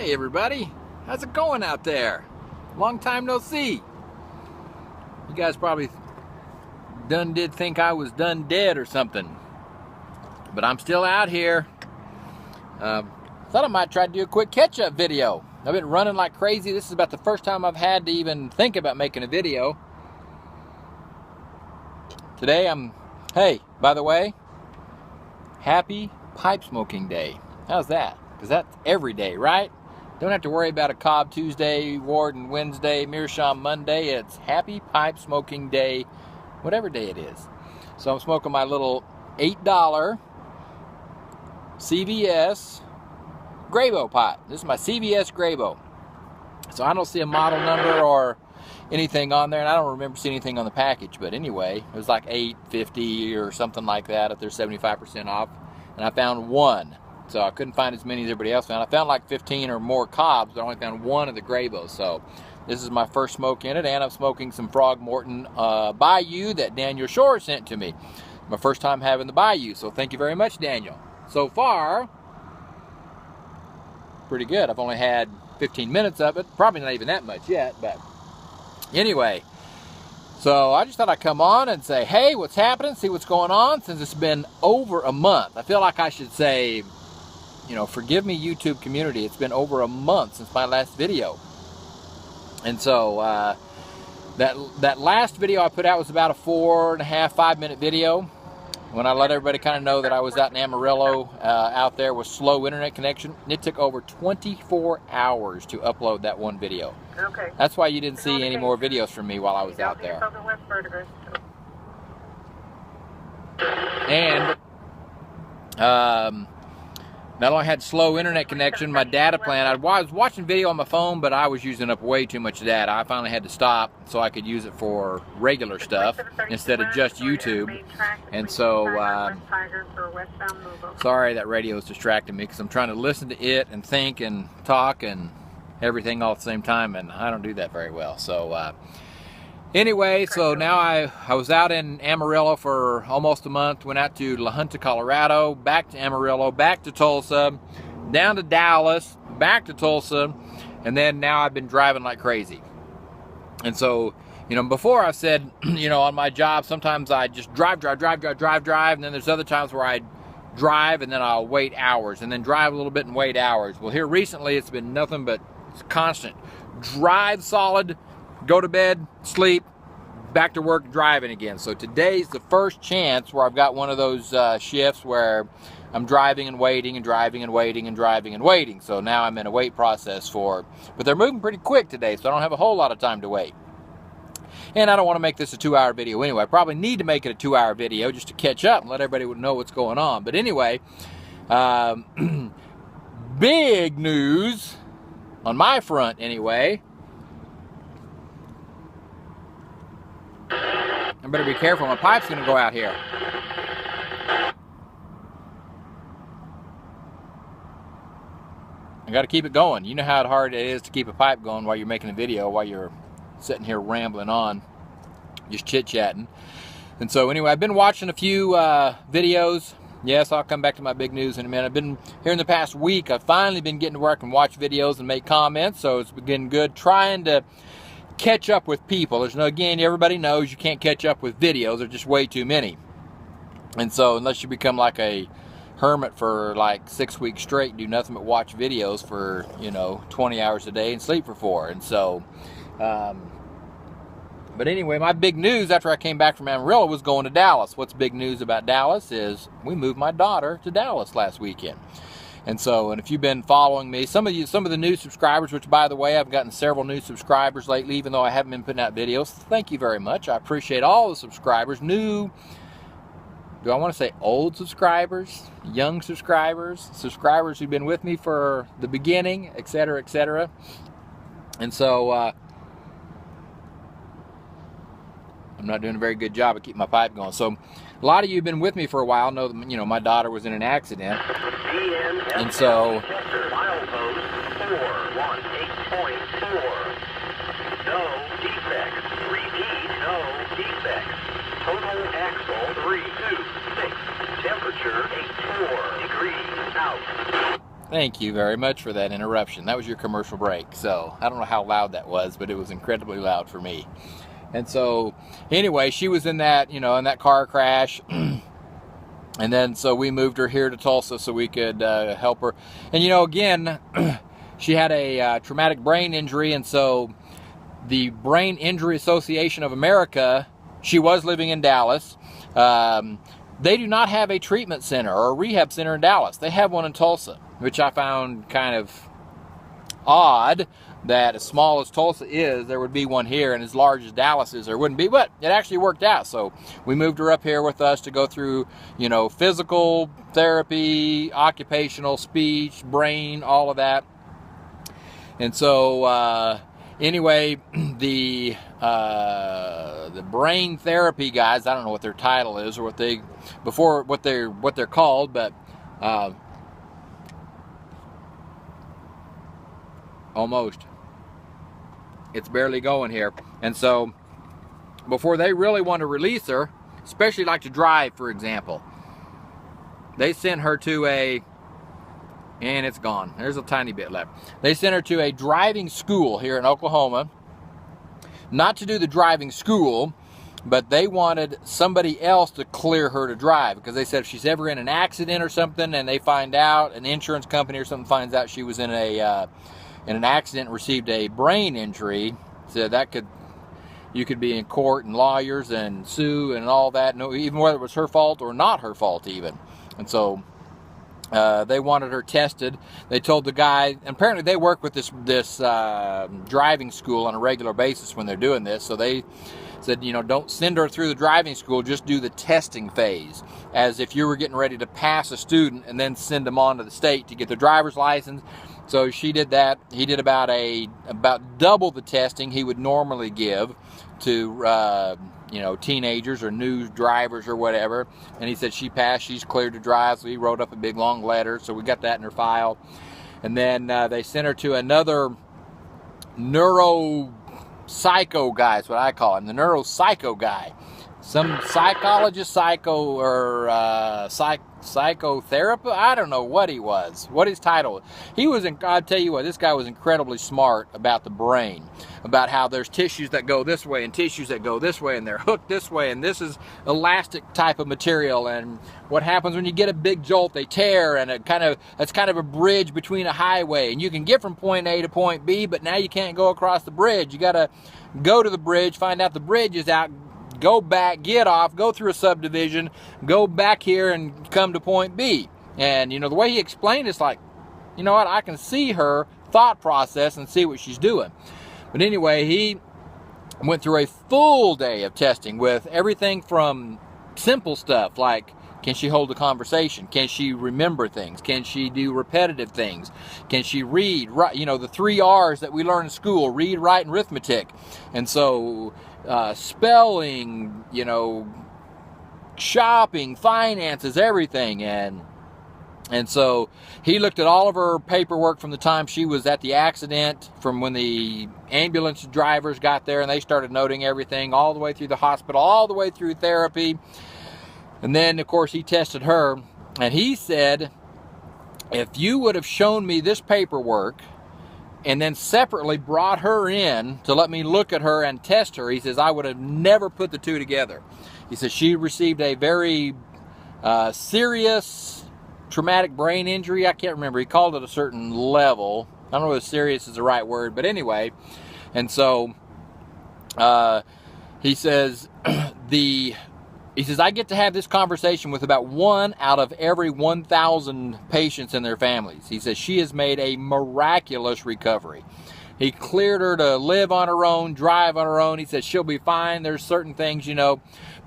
Hey everybody, how's it going out there? Long time no see. You guys probably did think I was done dead or something, but I'm still out here. Thought I might try to do a quick catch-up video. I've been running like crazy. This is about the first time I've had to even think about making a video. Today hey, by the way, happy pipe smoking day. How's that? Because that's every day, right? Don't have to worry about a Cobb Tuesday, Warden Wednesday, Meerschaum Monday. It's happy pipe smoking day, whatever day it is. So I'm smoking my little $8 CVS Grabo pipe. This is my CVS Grabo. So I don't see a model number or anything on there, and I don't remember seeing anything on the package. But anyway, it was like $8.50 or something like that if they're 75% off. And I found one. So I couldn't find as many as everybody else found. I found like 15 or more Cobbs, but I only found one of the Grabos. So this is my first smoke in it, and I'm smoking some Frog Morton Bayou that Daniel Shore sent to me. My first time having the Bayou, so thank you very much, Daniel. So far, pretty good. I've only had 15 minutes of it. Probably not even that much yet, but anyway. So I just thought I'd come on and say, hey, what's happening? See what's going on, since it's been over a month. I feel like I should say, you know, forgive me, YouTube community. It's been over a month since my last video. And so that last video I put out was about a 4.5, 5 minute video, when I let everybody kind of know that I was out in Amarillo, out there with slow internet connection. It took over 24 hours to upload that one video. Okay. That's why you didn't see any more videos from me while I was out there. And not only had slow internet connection, my data plan, I was watching video on my phone, but I was using up way too much data. I finally had to stop so I could use it for regular stuff instead of just YouTube. And so, sorry that radio is distracting me, because I'm trying to listen to it and think and talk and everything all at the same time, and I don't do that very well. So anyway, so now I was out in Amarillo for almost a month. Went out to La Junta, Colorado, back to Amarillo, back to Tulsa, down to Dallas, back to Tulsa, and then now I've been driving like crazy. And so, you know, before I said, you know, on my job, sometimes I just drive, and then there's other times where I drive and then I'll wait hours, and then drive a little bit and wait hours. Well, here recently it's been nothing but constant. Drive solid, go to bed, sleep, back to work, driving again. So today's the first chance where I've got one of those shifts where I'm driving and waiting and driving and waiting and driving and waiting. So now I'm in a wait process but they're moving pretty quick today, so I don't have a whole lot of time to wait. And I don't want to make this a 2-hour video anyway. I probably need to make it a 2-hour video just to catch up and let everybody know what's going on. But anyway, big news on my front anyway. I better be careful, my pipe's gonna go out here. I gotta keep it going. You know how hard it is to keep a pipe going while you're making a video, while you're sitting here rambling on, just chit-chatting. And so anyway, I've been watching a few videos. Yes, I'll come back to my big news in a minute. I've been here in the past week. I've finally been getting to work and watch videos and make comments, so it's been getting good. Trying to catch up with people. There's no, again, everybody knows you can't catch up with videos. There's just way too many. And so unless you become like a hermit for like 6 weeks straight and do nothing but watch videos for, you know, 20 hours a day and sleep for 4. And so, but anyway, my big news after I came back from Amarillo was going to Dallas. What's big news about Dallas is we moved my daughter to Dallas last weekend. And so, and if you've been following me, some of the new subscribers, which by the way, I've gotten several new subscribers lately, even though I haven't been putting out videos. Thank you very much. I appreciate all the subscribers. New, do I want to say old subscribers, young subscribers, subscribers who've been with me for the beginning, etc., etc. And so, I'm not doing a very good job of keeping my pipe going. So a lot of you have been with me for a while, know that, you know, my daughter was in an accident. And so milepost 418.4. No defects. Repeat, no defects. Total axle 326. Temperature 84 degrees out. Thank you very much for that interruption. That was your commercial break. So I don't know how loud that was, but it was incredibly loud for me. And so anyway, she was in that, in that car crash. And then so we moved her here to Tulsa so we could help her. And again, she had a traumatic brain injury, and so the Brain Injury Association of America, she was living in Dallas. They do not have a treatment center or a rehab center in Dallas. They have one in Tulsa, which I found kind of odd, that as small as Tulsa is, there would be one here, and as large as Dallas is, there wouldn't be. But it actually worked out. So we moved her up here with us to go through, physical therapy, occupational, speech, brain, all of that. And so anyway, the brain therapy guys, I don't know what their title is or what they're called, but almost. It's barely going here. And so before they really want to release her, especially like to drive, for example, they sent her to and it's gone. There's a tiny bit left. They sent her to a driving school here in Oklahoma. Not to do the driving school, but they wanted somebody else to clear her to drive, because they said if she's ever in an accident or something and they find out, an insurance company or something finds out she was in an accident, received a brain injury, so that you could be in court and lawyers and sue and all that, even whether it was her fault or not her fault even. And so they wanted her tested. They told the guy, and apparently they work with this driving school on a regular basis when they're doing this, so they said, don't send her through the driving school, just do the testing phase, as if you were getting ready to pass a student and then send them on to the state to get their driver's license. So she did that. He did about double the testing he would normally give to teenagers or new drivers or whatever. And he said she passed, she's cleared to drive. So he wrote up a big long letter. So we got that in her file. And then they sent her to another neuropsycho guy, is what I call him, the neuropsycho guy. Some psychologist, psychotherapist, I don't know what he was, what his title was. I'll tell you what, this guy was incredibly smart about the brain, about how there's tissues that go this way and tissues that go this way, and they're hooked this way, and this is elastic type of material, and what happens when you get a big jolt, they tear, and that's kind of a bridge between a highway, and you can get from point A to point B, but now you can't go across the bridge. You got to go to the bridge, find out the bridge is out, go back, get off, go through a subdivision, go back here and come to point B. And, the way he explained it's like, what, I can see her thought process and see what she's doing. But anyway, he went through a full day of testing with everything from simple stuff like, can she hold a conversation? Can she remember things? Can she do repetitive things? Can she read? The 3 R's that we learn in school, read, write, and arithmetic. And so spelling, shopping, finances, everything. And so he looked at all of her paperwork from the time she was at the accident, from when the ambulance drivers got there and they started noting everything, all the way through the hospital, all the way through therapy. And then, of course, he tested her, and he said, if you would have shown me this paperwork and then separately brought her in to let me look at her and test her, he says, I would have never put the two together. He says she received a very serious traumatic brain injury. I can't remember. He called it a certain level. I don't know if serious is the right word, but anyway. And so he says, I get to have this conversation with about 1 out of every 1,000 patients and their families. He says she has made a miraculous recovery. He cleared her to live on her own, drive on her own. He said she'll be fine. There's certain things,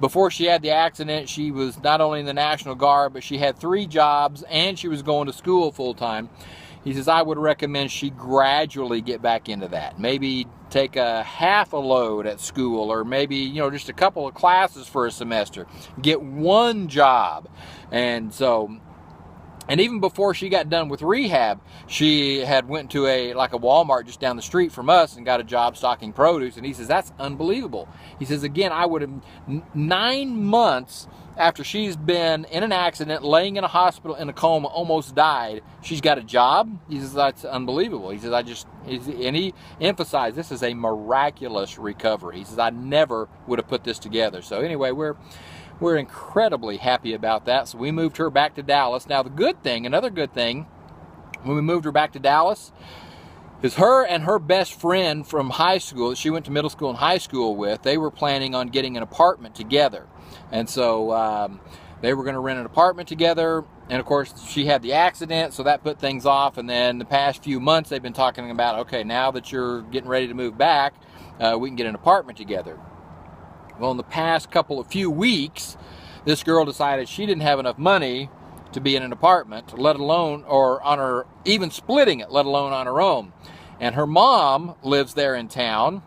before she had the accident, she was not only in the National Guard, but she had 3 jobs and she was going to school full time. He says, I would recommend she gradually get back into that. Maybe take a half a load at school, or maybe, just a couple of classes for a semester. Get 1 job. And so And even before she got done with rehab, she had went to a Walmart just down the street from us and got a job stocking produce. And he says, that's unbelievable. He says, again, I would have 9 months after she's been in an accident, laying in a hospital in a coma, almost died, she's got a job. He says, that's unbelievable. He says, and he emphasized this is a miraculous recovery. He says, I never would have put this together. So anyway, we're incredibly happy about that. So we moved her back to Dallas. Now the good thing, another good thing, when we moved her back to Dallas, is her and her best friend from high school, that she went to middle school and high school with, they were planning on getting an apartment together. And so they were going to rent an apartment together. And of course, she had the accident, so that put things off. And then the past few months, they've been talking about, okay, now that you're getting ready to move back, we can get an apartment together. Well, in the past few weeks, this girl decided she didn't have enough money to be in an apartment, let alone, or on her, even splitting it, let alone on her own. And her mom lives there in town,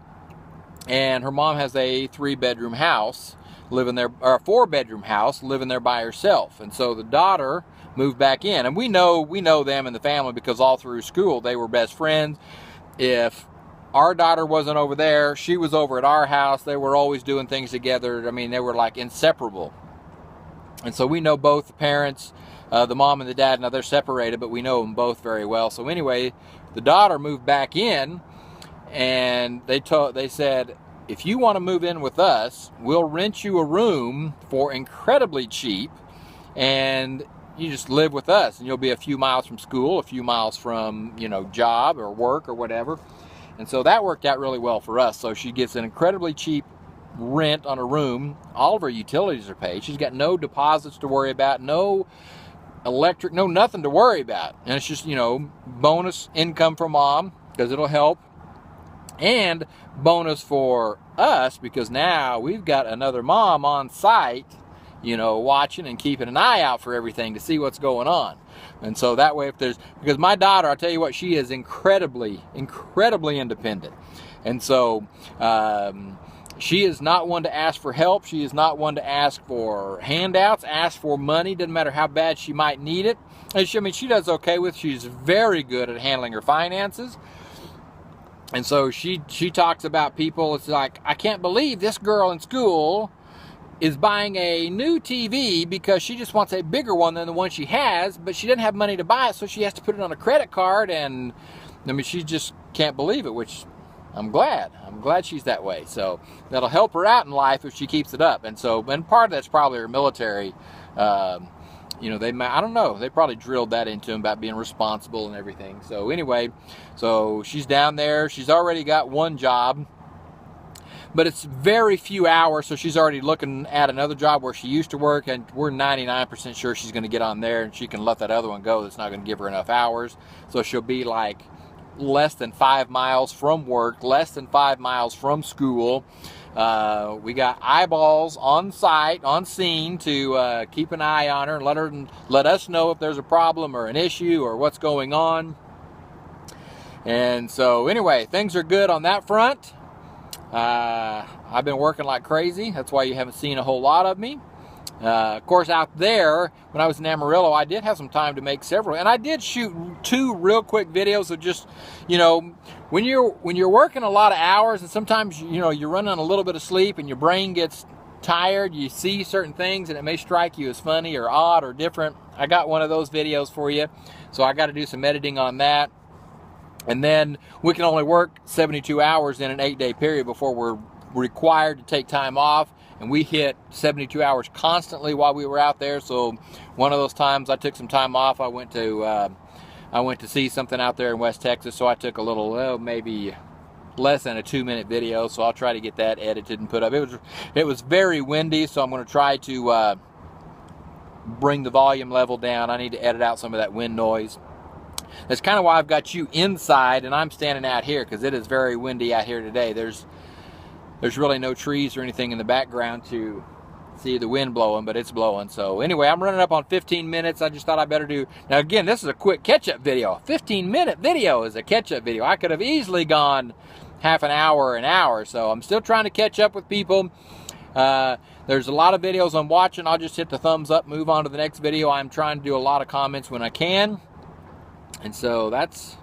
and her mom has a 3-bedroom house, living there, or a 4-bedroom house, living there by herself. And so the daughter moved back in, and we know them in the family because all through school they were best friends. If our daughter wasn't over there, she was over at our house. They were always doing things together. I mean, they were like inseparable. And so we know both the parents, the mom and the dad. Now they're separated, but we know them both very well. So anyway, the daughter moved back in, and they said, if you want to move in with us, we'll rent you a room for incredibly cheap, and you just live with us, and you'll be a few miles from school, a few miles from, job or work or whatever. And so that worked out really well for us. So she gets an incredibly cheap rent on a room. All of her utilities are paid. She's got no deposits to worry about, no electric, no nothing to worry about. And it's just, bonus income for mom, because it'll help. And bonus for us, because now we've got another mom on site, watching and keeping an eye out for everything to see what's going on. And so that way, because my daughter, I'll tell you what, she is incredibly, incredibly independent. And so she is not one to ask for help. She is not one to ask for handouts, ask for money, doesn't matter how bad she might need it. And she does okay with it. She's very good at handling her finances. And so she talks about people. It's like, I can't believe this girl in school is buying a new TV because she just wants a bigger one than the one she has, but she doesn't have money to buy it, so she has to put it on a credit card. And she just can't believe it, which I'm glad she's that way. So that'll help her out in life if she keeps it up. And part of that's probably her military. I don't know, they probably drilled that into him about being responsible and everything. So anyway, so she's down there. She's already got one job, but it's very few hours, so she's already looking at another job where she used to work, and we're 99% sure she's going to get on there, and she can let that other one go. That's not going to give her enough hours. So she'll be like less than 5 miles from work, less than 5 miles from school. We got eyeballs on site, on scene, to keep an eye on her and let us know if there's a problem or an issue or what's going on. And so anyway, things are good on that front. I've been working like crazy. That's why you haven't seen a whole lot of me. Of course, out there, when I was in Amarillo, I did have some time to make several, and I did shoot 2 real quick videos of just, when you're working a lot of hours, and sometimes, you're running on a little bit of sleep, and your brain gets tired, you see certain things, and it may strike you as funny or odd or different. I got one of those videos for you, so I got to do some editing on that. And then we can only work 72 hours in an 8-day period before we're required to take time off. And we hit 72 hours constantly while we were out there. So one of those times I took some time off. I went to see something out there in West Texas. So I took a little, maybe less than a 2-minute video. So I'll try to get that edited and put up. It was very windy, so I'm going to try to bring the volume level down. I need to edit out some of that wind noise. That's kind of why I've got you inside and I'm standing out here, because it is very windy out here today. There's really no trees or anything in the background to see the wind blowing, but it's blowing. So anyway, I'm running up on 15 minutes. I just thought I better do. Now again, this is a quick catch-up video. 15-minute video is a catch-up video. I could have easily gone half an hour or an hour. So I'm still trying to catch up with people. There's a lot of videos I'm watching. I'll just hit the thumbs up, move on to the next video. I'm trying to do a lot of comments when I can. And so that's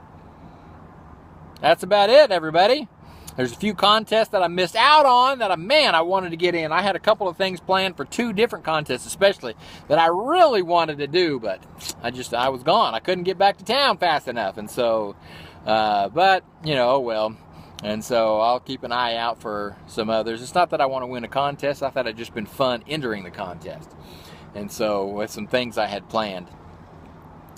about it, everybody. There's a few contests that I missed out on that I wanted to get in. I had a couple of things planned for 2 different contests, especially, that I really wanted to do, but I was gone. I couldn't get back to town fast enough. And so, but, you know, oh well. And so I'll keep an eye out for some others. It's not that I want to win a contest. I thought it'd just been fun entering the contest. And so with some things I had planned.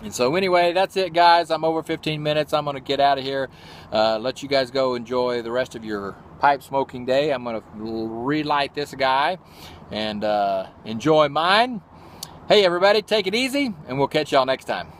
And so anyway, that's it, guys. I'm over 15 minutes. I'm going to get out of here. Let you guys go enjoy the rest of your pipe smoking day. I'm going to relight this guy and enjoy mine. Hey, everybody, take it easy, and we'll catch y'all next time.